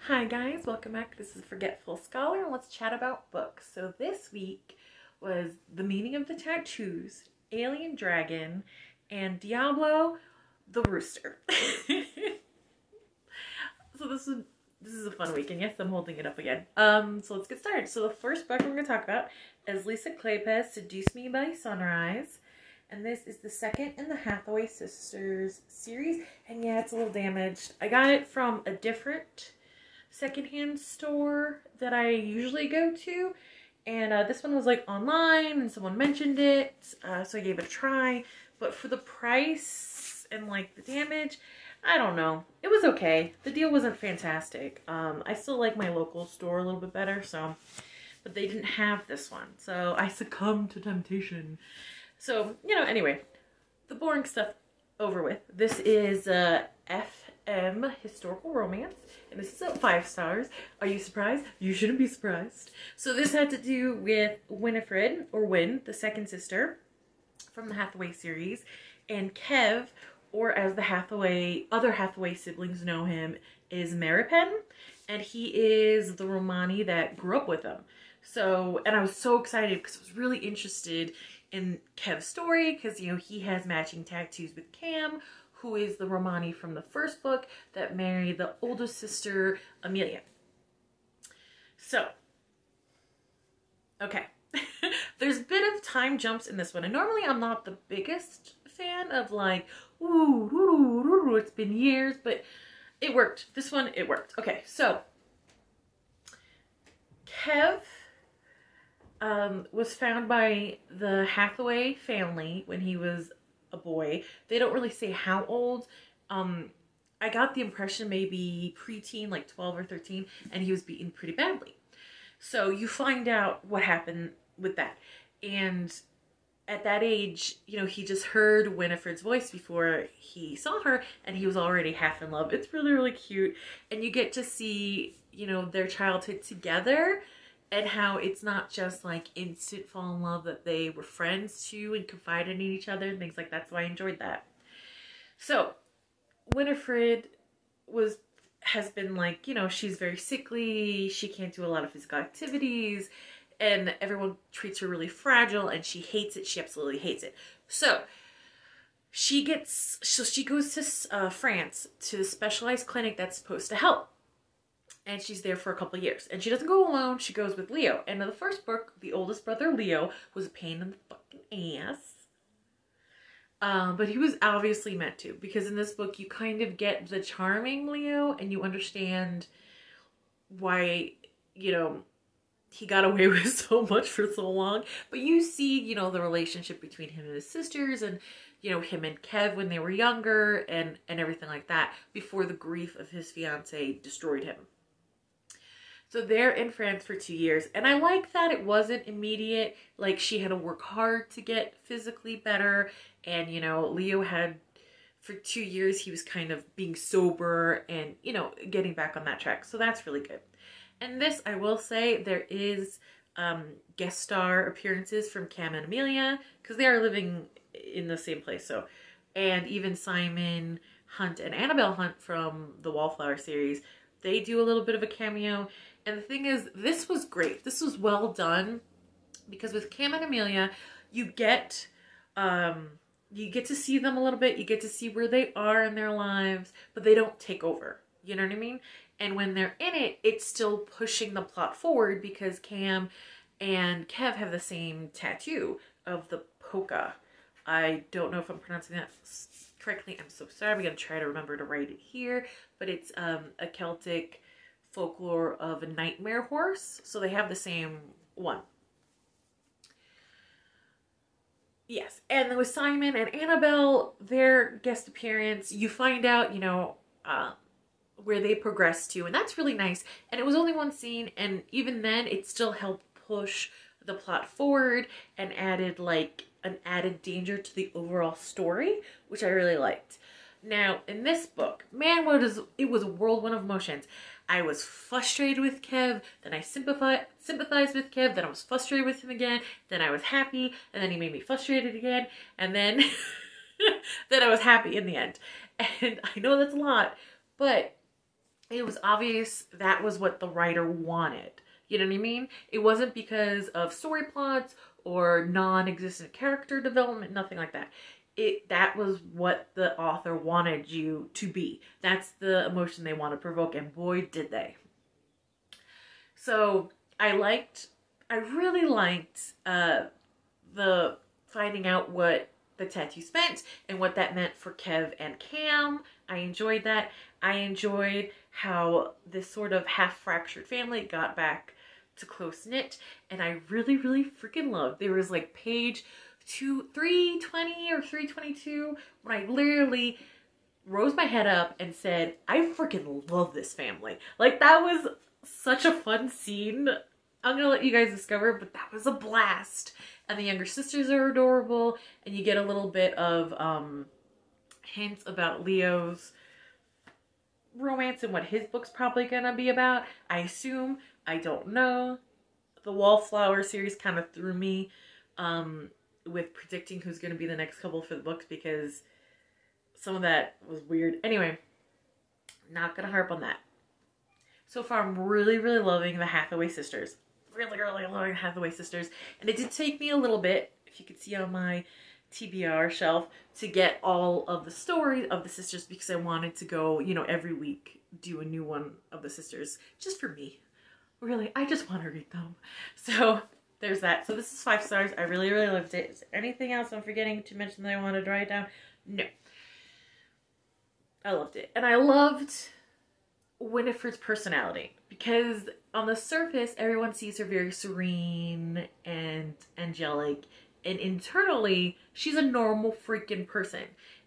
Hi guys, welcome back. This is Forgetful Scholar and let's chat about books. So this week was The Meaning of the Tattoos, Alien Dragon, and Diablo, the Rooster. So this is a fun week, and yes, I'm holding it up again. So let's get started. So the first book we're going to talk about is Lisa Kleypas' Seduce Me by Sunrise. And this is the second in the Hathaways Sisters series. And yeah, it's a little damaged. I got it from a different secondhand store that I usually go to. And this one was like online and someone mentioned it. So I gave it a try. But for the price and like the damage, I don't know. It was okay. The deal wasn't fantastic. I still like my local store a little bit better. But they didn't have this one. So I succumbed to temptation. So, anyway, the boring stuff over with. This is FM historical romance, and this is at 5 stars. Are you surprised? You shouldn't be surprised. So this had to do with Winifred, or Win, the second sister from the Hathaway series, and Kev, or as the other Hathaway siblings know him, is Maripen, and he is the Romani that grew up with them. So, and I was so excited because I was really interested in Kev's story because, he has matching tattoos with Cam, who is the Romani from the first book that married the oldest sister, Amelia. So, okay. There's a bit of time jumps in this one. And normally I'm not the biggest fan of like, ooh, it's been years, but it worked. This one, it worked. Okay, so Kev was found by the Hathaway family when he was a boy. They don't really say how old. I got the impression maybe preteen, like 12 or 13, and he was beaten pretty badly. So you find out what happened with that. And at that age, he just heard Winifred's voice before he saw her, and he was already half in love. It's really, really cute. And you get to see, their childhood together, and how it's not just like instant fall in love, that they were friends too and confided in each other and things like that. So I enjoyed that. So Winifred has been like, she's very sickly. She can't do a lot of physical activities, and everyone treats her really fragile, and she hates it. She absolutely hates it. So she goes to France to the specialized clinic that's supposed to help. And she's there for a couple of years. And she doesn't go alone. She goes with Leo. And in the first book, the oldest brother, Leo, was a pain in the fucking ass. But he was obviously meant to. Because in this book, you kind of get the charming Leo. And you understand why, he got away with so much for so long. But you see, the relationship between him and his sisters. And, him and Kev when they were younger. And everything like that. Before the grief of his fiancée destroyed him. So they're in France for 2 years. And I like that it wasn't immediate. Like, she had to work hard to get physically better. And, Leo had, for 2 years, he was kind of being sober and, getting back on that track. So that's really good. And this, I will say, there is guest star appearances from Cam and Amelia. Because they are living in the same place. So, and even Simon Hunt and Annabelle Hunt from the Wallflower series, they do a little bit of a cameo. And the thing is, this was great. This was well done because with Cam and Amelia, you get to see them a little bit. You get to see where they are in their lives, but they don't take over. You know what I mean? And when they're in it, it's still pushing the plot forward because Cam and Kev have the same tattoo of the polka. I don't know if I'm pronouncing that correctly. I'm so sorry. I'm going to try to remember to write it here. But it's a Celtic folklore of a nightmare horse. So they have the same one. Yes. And then with Simon and Annabelle, their guest appearance, you find out, where they progress to. And that's really nice. And it was only one scene. And even then, it still helped push the plot forward and added like an added danger to the overall story, which I really liked. Now, in this book, man, it was a whirlwind of emotions. I was frustrated with Kev, then I sympathized with Kev, then I was frustrated with him again, then I was happy, and then he made me frustrated again, and then, then I was happy in the end. And I know that's a lot, but it was obvious that was what the writer wanted. You know what I mean? It wasn't because of story plots or non-existent character development, nothing like that. That was what the author wanted you to be. That's the emotion they want to provoke, and boy, did they. So I really liked the finding out what the tattoos meant and what that meant for Kev and Cam. I enjoyed that. I enjoyed how this sort of half-fractured family got back to close-knit, and I really, really freaking loved. There was like page 320 or 322 when I literally rose my head up and said, I freaking love this family. Like, that was such a fun scene. I'm gonna let you guys discover, but that was a blast. And the younger sisters are adorable, and you get a little bit of hints about Leo's romance and what his book's probably gonna be about. I assume. I don't know. The Wallflower series kind of threw me with predicting who's gonna be the next couple for the books, because some of that was weird. Anyway, not gonna harp on that. So far, I'm really, really loving the Hathaway sisters. Really, really loving the Hathaway sisters. And it did take me a little bit, if you could see on my TBR shelf, to get all of the stories of the sisters, because I wanted to go, you know, every week do a new one of the sisters just for me. Really, I just want to read them. So there's that. So this is 5 stars. I really, really loved it. Is there anything else I'm forgetting to mention that I want to write down? No. I loved it. And I loved Winifred's personality, because on the surface everyone sees her very serene and angelic, and internally she's a normal freaking person,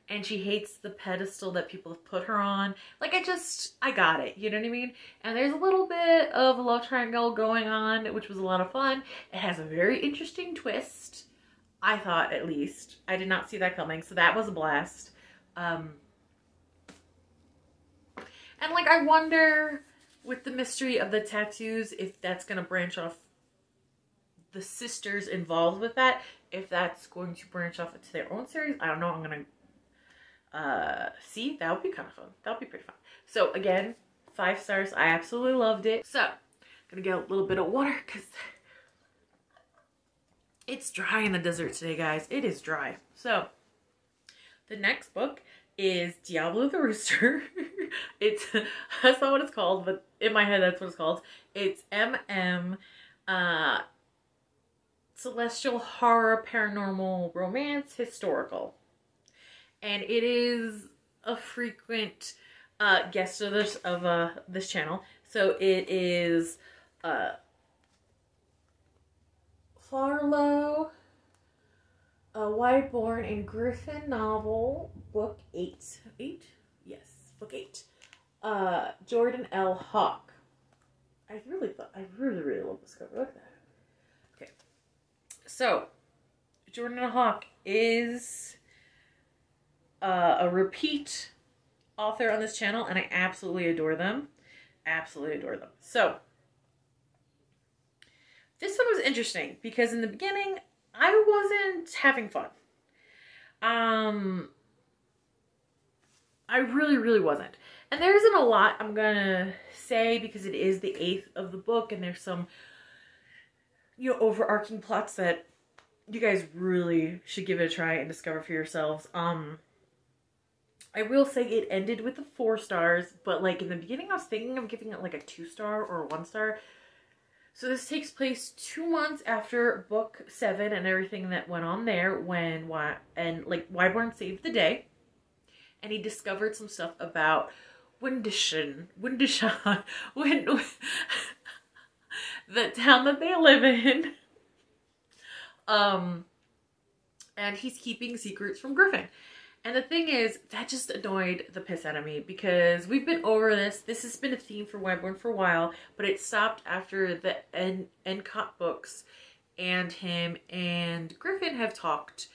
and she hates the pedestal that people have put her on. Like, I got it, you know what I mean? And there's a little bit of a love triangle going on, which was a lot of fun. It has a very interesting twist, I thought, at least. I did not see that coming, so that was a blast. And, like, I wonder, with the mystery of the tattoos, if that's going to branch off the sisters involved with that. If that's going to branch off into their own series. I don't know. I'm going to see. That would be kind of fun. That would be pretty fun. So, again, 5 stars. I absolutely loved it. So, I'm going to get a little bit of water, because it's dry in the desert today, guys. It is dry. So, the next book is Diablo the Rooster. That's not what it's called, but in my head that's what it's called. It's MM Celestial Horror Paranormal Romance Historical. And it is a frequent guest of this channel. So it is Fallow, a Whyborne and Griffine novel, book 8. 8? Yes, book 8. Jordan L. Hawk. I really love this cover. Look at that. Okay. So, Jordan L. Hawk is a repeat author on this channel, and I absolutely adore them. Absolutely adore them. So, this one was interesting, because in the beginning, I wasn't having fun. I really, really wasn't. And there isn't a lot I'm gonna say, because it is the 8th of the book, and there's some, you know, overarching plots that you guys really should give it a try and discover for yourselves. I will say it ended with the 4 stars, but like in the beginning I was thinking of giving it like a 2-star or a 1-star. So this takes place 2 months after book 7 and everything that went on there, when Whyborne saved the day, and he discovered some stuff about Windishan, the town that they live in. And he's keeping secrets from Griffine. And the thing is, that just annoyed the piss out of me, because we've been over this. This has been a theme for Whyborne for a while, but it stopped after the Endcott books, and him and Griffin have talked.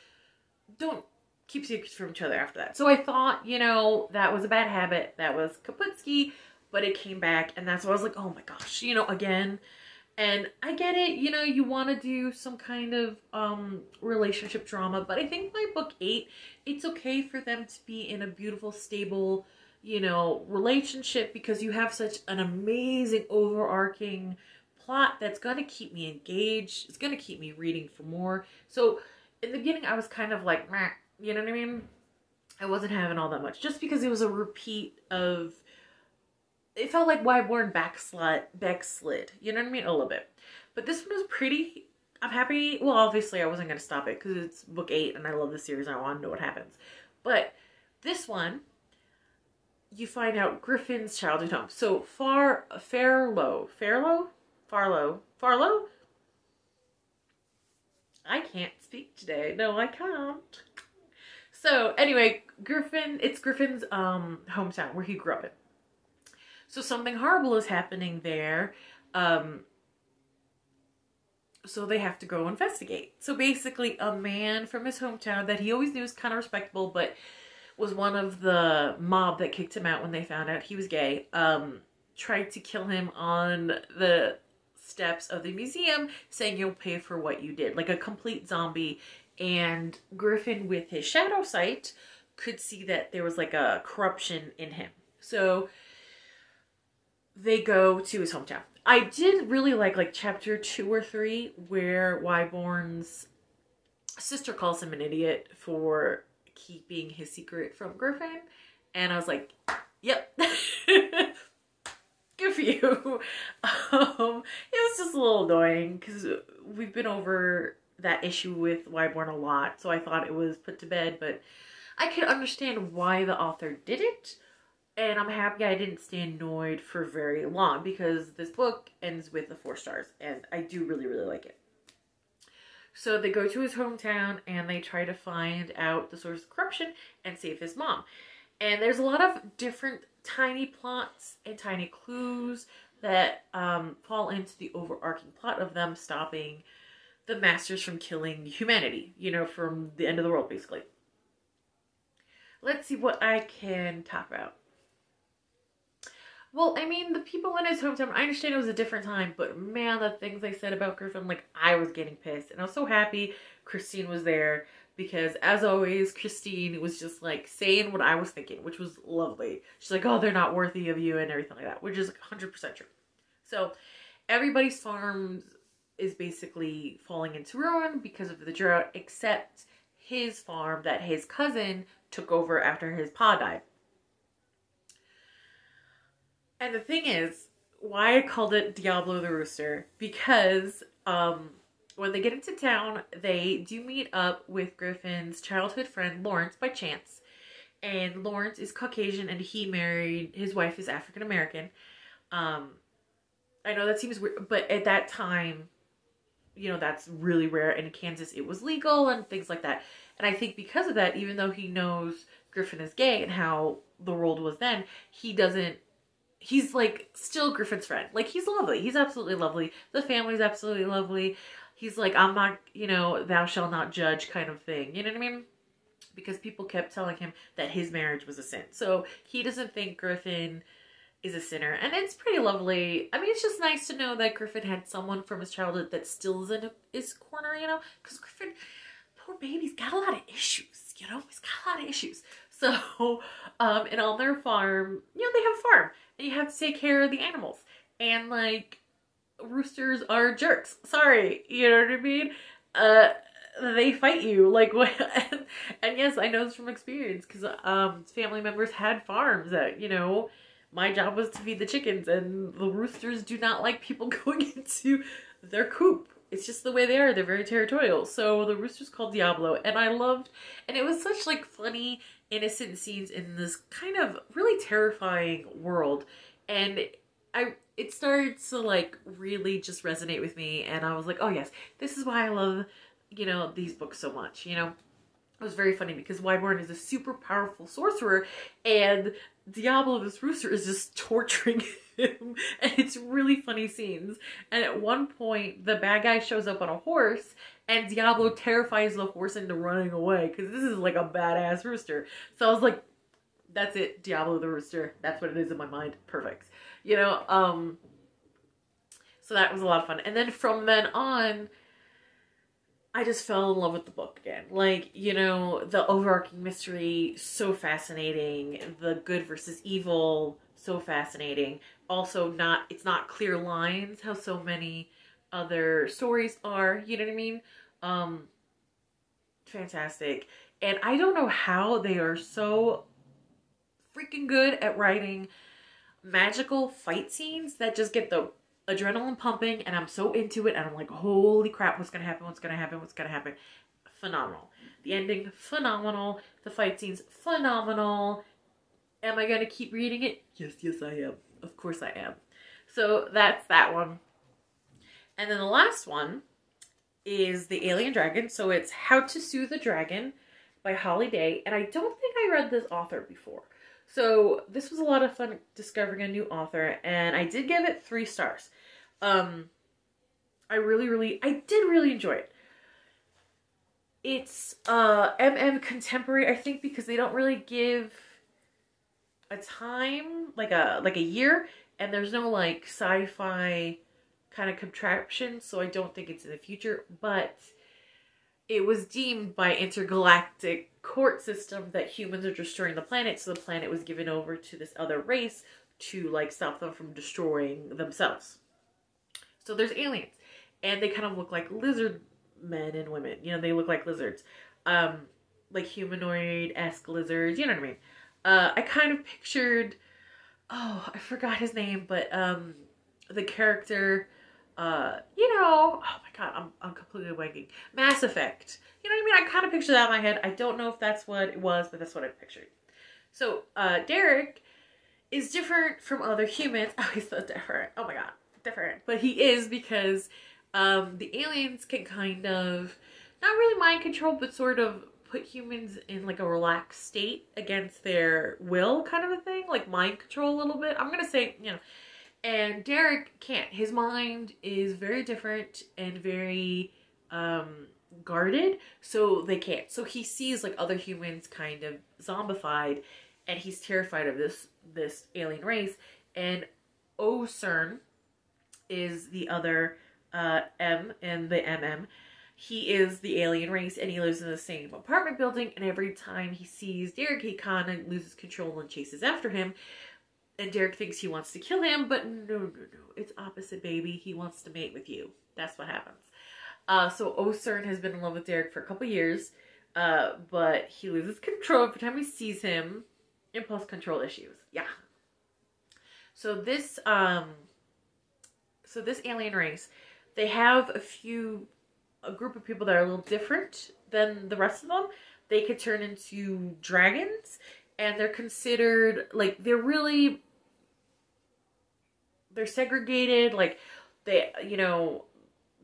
Don't keep secrets from each other after that. So I thought, you know, that was a bad habit. That was Kaputski, but it came back, and that's why I was like, oh my gosh, you know, again. And I get it, you know, you want to do some kind of relationship drama, but I think by book 8, it's okay for them to be in a beautiful, stable, you know, relationship, because you have such an amazing overarching plot that's going to keep me engaged. It's going to keep me reading for more. So in the beginning, I was kind of like, meh, you know what I mean? I wasn't having all that much, just because it was a repeat of, it felt like Whyborne backslid, you know what I mean? A little bit. But this one was pretty, I'm happy. Well, obviously I wasn't going to stop it because it's book 8 and I love the series and I want to know what happens. But this one, you find out Griffin's childhood home. So Farlow. I can't speak today. No, I can't. So anyway, it's Griffin's hometown where he grew up in. So something horrible is happening there. So they have to go investigate. So basically a man from his hometown that he always knew was kind of respectable, but was one of the mob that kicked him out when they found out he was gay, tried to kill him on the steps of the museum, saying you'll pay for what you did. Like a complete zombie. And Griffin, with his shadow sight, could see that there was like a corruption in him. So they go to his hometown. I did really like chapter 2 or 3 where Whyborne's sister calls him an idiot for keeping his secret from Griffin. And I was like, yep. Good for you. It was just a little annoying because we've been over that issue with Whyborne a lot. So I thought it was put to bed, but I could understand why the author did it. And I'm happy I didn't stay annoyed for very long because this book ends with the 4 stars. And I do really, really like it. So they go to his hometown and they try to find out the source of corruption and save his mom. And there's a lot of different tiny plots and tiny clues that fall into the overarching plot of them stopping the masters from killing humanity. You know, from the end of the world, basically. Let's see what I can talk about. Well, I mean, the people in his hometown, I understand it was a different time, but man, the things they said about Griffin, like, I was getting pissed. And I was so happy Christine was there because, as always, Christine was just, like, saying what I was thinking, which was lovely. She's like, oh, they're not worthy of you and everything like that, which is 100% true. So, everybody's farm is basically falling into ruin because of the drought, except his farm that his cousin took over after his pa died. And the thing is, why I called it Diablo the Rooster, because when they get into town, they do meet up with Griffin's childhood friend, Lawrence, by chance. And Lawrence is Caucasian and he married, his wife is African American. I know that seems weird, but at that time, you know, that's really rare. And in Kansas, it was legal and things like that. And I think because of that, even though he knows Griffin is gay and how the world was then, he's like still Griffin's friend. Like, he's lovely. He's absolutely lovely. The family's absolutely lovely. He's like, I'm not, you know, thou shalt not judge kind of thing. You know what I mean? Because people kept telling him that his marriage was a sin. So he doesn't think Griffin is a sinner. And it's pretty lovely. I mean, it's just nice to know that Griffin had someone from his childhood that still is in his corner, you know? Because Griffin, poor baby's got a lot of issues, you know? He's got a lot of issues. So, and on their farm, you know, they have a farm. And you have to take care of the animals. And, like, roosters are jerks. Sorry. You know what I mean? They fight you. Like, and yes, I know this from experience. Because family members had farms that, you know, my job was to feed the chickens. And the roosters do not like people going into their coop. It's just the way they are. They're very territorial. So the rooster's called Diablo. And I loved, and it was such, like, funny, innocent scenes in this kind of really terrifying world. And it started to, like, really just resonate with me. And I was like, oh yes, this is why I love, you know, these books so much, you know. It was very funny because Whyborne is a super powerful sorcerer and Diablo, this rooster, is just torturing him. And it's really funny scenes. And at one point, the bad guy shows up on a horse and Diablo terrifies the horse into running away because this is like a badass rooster. So I was like, that's it, Diablo the Rooster. That's what it is in my mind. Perfect. You know, so that was a lot of fun. And then from then on, I just fell in love with the book again. Like, you know, the overarching mystery, so fascinating. The good versus evil, so fascinating. Also, it's not clear lines, how so many other stories are, you know what I mean? Fantastic. And I don't know how they are so freaking good at writing magical fight scenes that just get the adrenaline pumping, and I'm so into it, and I'm like, holy crap, what's gonna happen, what's gonna happen, what's gonna happen. Phenomenal. The ending, phenomenal. The fight scenes, phenomenal. Am I gonna keep reading it? Yes, yes I am. Of course I am. So that's that one. And then the last one is The Alien Dragon. So it's How to Soothe a Dragon by Holly Day. And I don't think I read this author before. So this was a lot of fun discovering a new author. And I did give it 3 stars. I did really enjoy it. It's contemporary, I think, because they don't really give a time, like a year, and there's no like sci-fi kind of contraption, so I don't think it's in the future, but it was deemed by intergalactic court system that humans are destroying the planet, so the planet was given over to this other race to like stop them from destroying themselves. So there's aliens, and they kind of look like lizard men and women, you know, they look like lizards, like humanoid-esque lizards, you know what I mean? I kind of pictured, oh, I forgot his name, but the character, you know, oh my god, I'm completely wanking. Mass Effect. You know what I mean? I kind of pictured that in my head. I don't know if that's what it was, but that's what I pictured. So, Derek is different from other humans. Oh, he's so different. Oh my god, different. But he is because the aliens can kind of, not really mind control, but sort of put humans in like a relaxed state against their will, kind of a thing. Like mind control a little bit. I'm gonna say, you know. And Derek can't. His mind is very different and very guarded, so they can't. So he sees like other humans kind of zombified, and he's terrified of this alien race. And Ocern is the other M and the MM. He is the alien race, and he lives in the same apartment building, and every time he sees Derek, he kind of loses control and chases after him. And Derek thinks he wants to kill him, but no. It's opposite, baby. He wants to mate with you. That's what happens. So Ocern has been in love with Derek for a couple years, but he loses control every time he sees him. Impulse control issues. Yeah. So this alien race, they have a group of people that are a little different than the rest of them. They could turn into dragons. And they're considered, like, they're segregated, like, they, you know,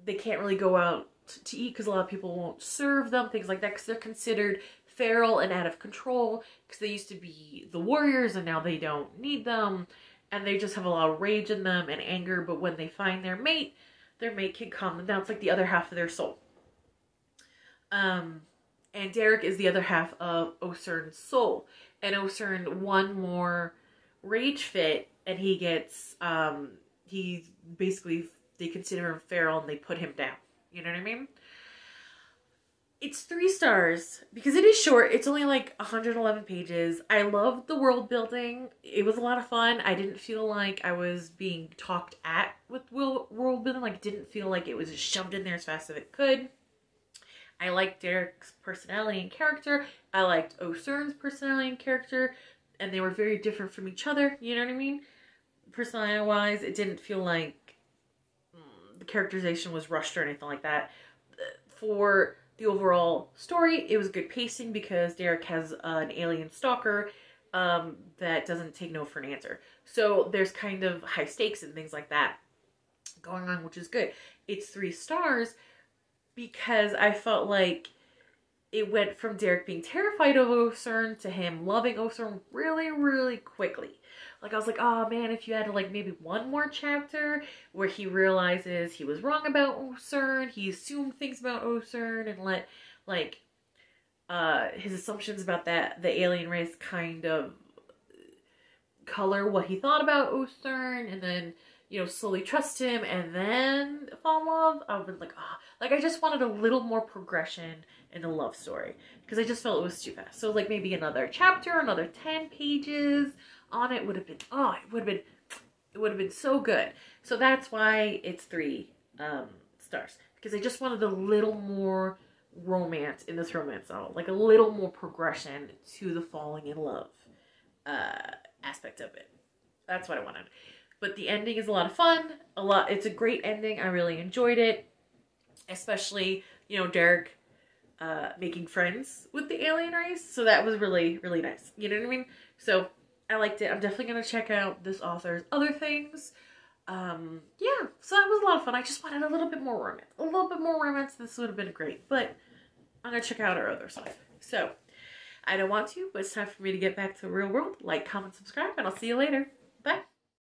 they can't really go out to eat because a lot of people won't serve them, things like that, because they're considered feral and out of control, because they used to be the warriors, and now they don't need them, and they just have a lot of rage in them and anger, but when they find their mate can calm them down. It's like the other half of their soul. And Derek is the other half of Ocern's soul. And Ocern one more rage fit, and he gets, he's basically, they consider him feral and they put him down. You know what I mean? It's 3 stars because it is short. It's only like 111 pages. I loved the world building. It was a lot of fun. I didn't feel like I was being talked at with world building. Like, it didn't feel like it was just shoved in there as fast as it could. I liked Derek's personality and character. I liked Ocern's personality and character. And they were very different from each other. You know what I mean? Personality-wise, it didn't feel like the characterization was rushed or anything like that. For the overall story, it was good pacing because Derek has an alien stalker that doesn't take no for an answer. So there's kind of high stakes and things like that going on, which is good. It's 3 stars because I felt like it went from Derek being terrified of Ocern to him loving Ocern really, really quickly. Like, I was like, oh man, if you had like maybe one more chapter where he realizes he was wrong about Ocern, he assumed things about Ocern and let like his assumptions about the alien race kind of color what he thought about Ocern, and then you know, slowly trust him and then fall in love, I would have been like, ah, like I just wanted a little more progression in the love story because I just felt it was too fast. So like maybe another chapter, another 10 pages on it would have been, oh, it would have been so good. So that's why it's 3 stars, because I just wanted a little more romance in this romance novel, like a little more progression to the falling in love aspect of it. That's what I wanted. But the ending is a lot of fun. It's a great ending. I really enjoyed it, especially, you know, Derek making friends with the alien race. So that was really, really nice. You know what I mean? So I liked it. I'm definitely going to check out this author's other things. Yeah, so that was a lot of fun. I just wanted a little bit more romance. A little bit more romance. This would have been great. But I'm going to check out our other stuff. So I don't want to, but it's time for me to get back to the real world. Like, comment, subscribe, and I'll see you later. Bye.